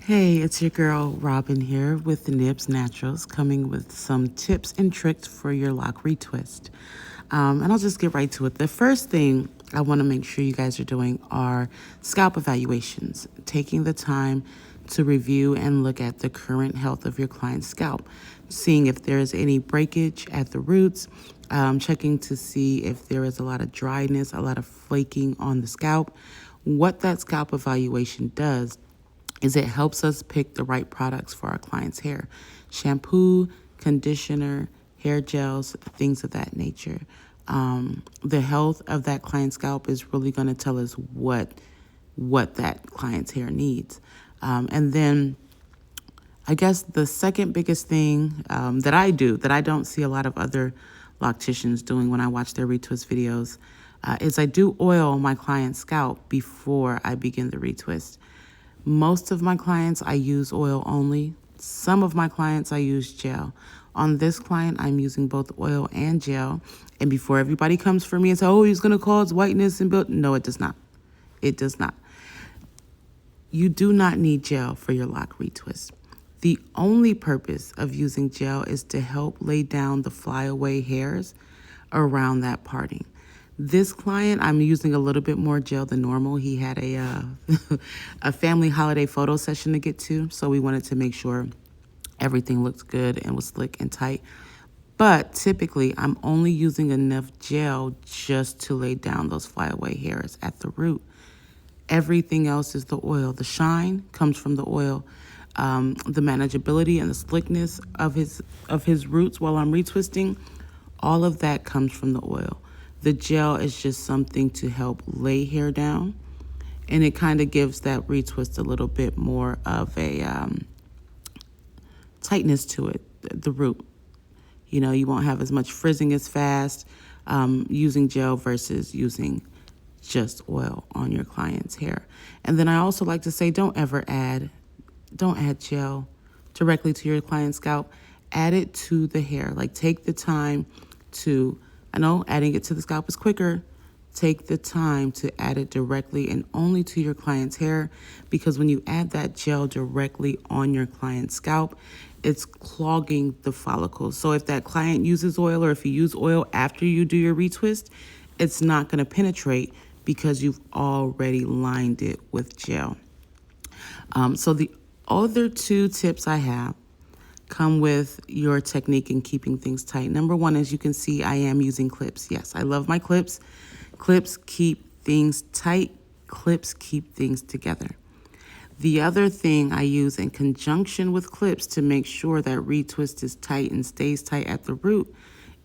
Hey, it's your girl Robin here with the N.I.B.S Naturals, coming with some tips and tricks for your Loc Retwist. And I'll just get right to it. The first thing I want to make sure you guys are doing are scalp evaluations, taking the time to review and look at the current health of your client's scalp, seeing if there is any breakage at the roots, checking to see if there is a lot of dryness, a lot of flaking on the scalp. What that scalp evaluation does is it helps us pick the right products for our client's hair. Shampoo, conditioner, hair gels, things of that nature. The health of that client's scalp is really going to tell us what that client's hair needs. And then I guess the second biggest thing that I do that I don't see a lot of other locticians doing when I watch their retwist videos is I do oil my client's scalp before I begin the retwist. Most of my clients, I use oil only. Some of my clients, I use gel. On this client, I'm using both oil and gel. And before everybody comes for me and says, oh, he's going to cause whiteness and build. No, it does not. It does not. You do not need gel for your Loc Retwist. The only purpose of using gel is to help lay down the flyaway hairs around that parting. This client, I'm using a little bit more gel than normal. He had a a family holiday photo session to get to, so we wanted to make sure everything looked good and was slick and tight. But typically, I'm only using enough gel just to lay down those flyaway hairs at the root. Everything else is the oil. The shine comes from the oil. The manageability and the slickness of his roots while I'm retwisting, all of that comes from the oil. The gel is just something to help lay hair down, and it kind of gives that retwist a little bit more of a tightness to it, the root. You know, you won't have as much frizzing as fast using gel versus using just oil on your client's hair. And then I also like to say, don't add gel directly to your client's scalp. Add it to the hair. Like, take the time to, I know adding it to the scalp is quicker. Take the time to add it directly and only to your client's hair, because when you add that gel directly on your client's scalp, it's clogging the follicles. So if that client uses oil, or if you use oil after you do your retwist, it's not going to penetrate because you've already lined it with gel. So the other two tips I have come with your technique in keeping things tight. Number one, as you can see, I am using clips. Yes, I love my clips. Clips keep things tight. Clips keep things together. The other thing I use in conjunction with clips to make sure that retwist is tight and stays tight at the root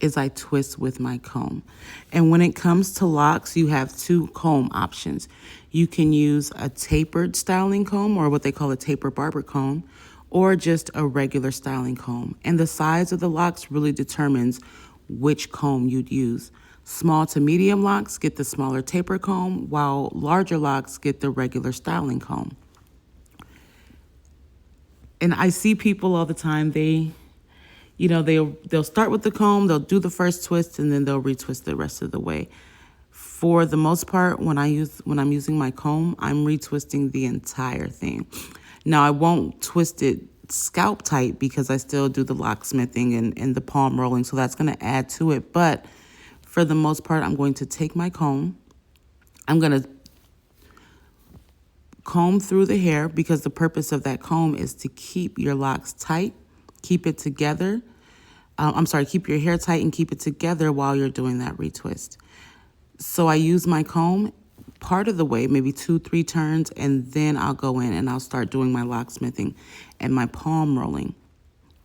is I twist with my comb. And when it comes to locks, you have two comb options. You can use a tapered styling comb, or what they call a taper barber comb, or just a regular styling comb. And the size of the locks really determines which comb you'd use. Small to medium locks get the smaller taper comb, while larger locks get the regular styling comb. And I see people all the time, they'll start with the comb, they'll do the first twist, and then they'll retwist the rest of the way. For the most part, when I'm using my comb, I'm retwisting the entire thing. Now, I won't twist it scalp tight because I still do the locksmithing and the palm rolling, so that's going to add to it. But for the most part, I'm going to take my comb. I'm going to comb through the hair, because the purpose of that comb is to keep your locks tight, keep it together. Keep your hair tight and keep it together while you're doing that retwist. So I use my comb part of the way, maybe 2-3 turns, and then I'll go in and I'll start doing my locksmithing and my palm rolling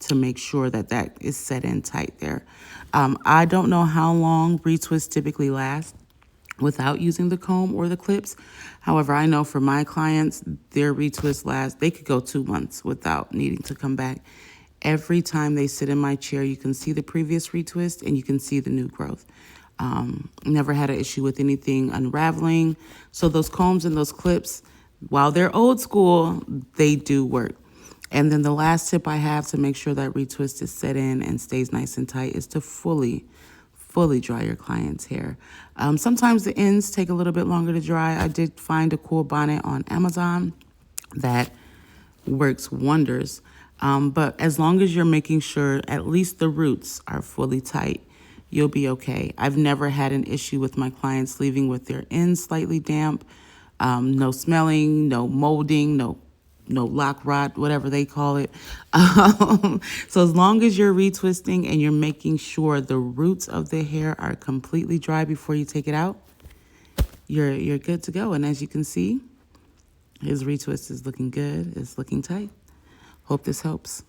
to make sure that that is set in tight there. I don't know how long retwists typically last without using the comb or the clips. However, I know for my clients, their retwists they could go 2 months without needing to come back. Every time they sit in my chair, you can see the previous retwist and you can see the new growth. Never had an issue with anything unraveling. So those combs and those clips, while they're old school, they do work. And then the last tip I have to make sure that retwist is set in and stays nice and tight is to fully dry your client's hair. Sometimes the ends take a little bit longer to dry. I did find a cool bonnet on Amazon that works wonders. But as long as you're making sure at least the roots are fully tight, you'll be okay. I've never had an issue with my clients leaving with their ends slightly damp, no smelling, no molding, no lock rot, whatever they call it. So as long as you're retwisting and you're making sure the roots of the hair are completely dry before you take it out, you're good to go. And as you can see, his retwist is looking good. It's looking tight. Hope this helps.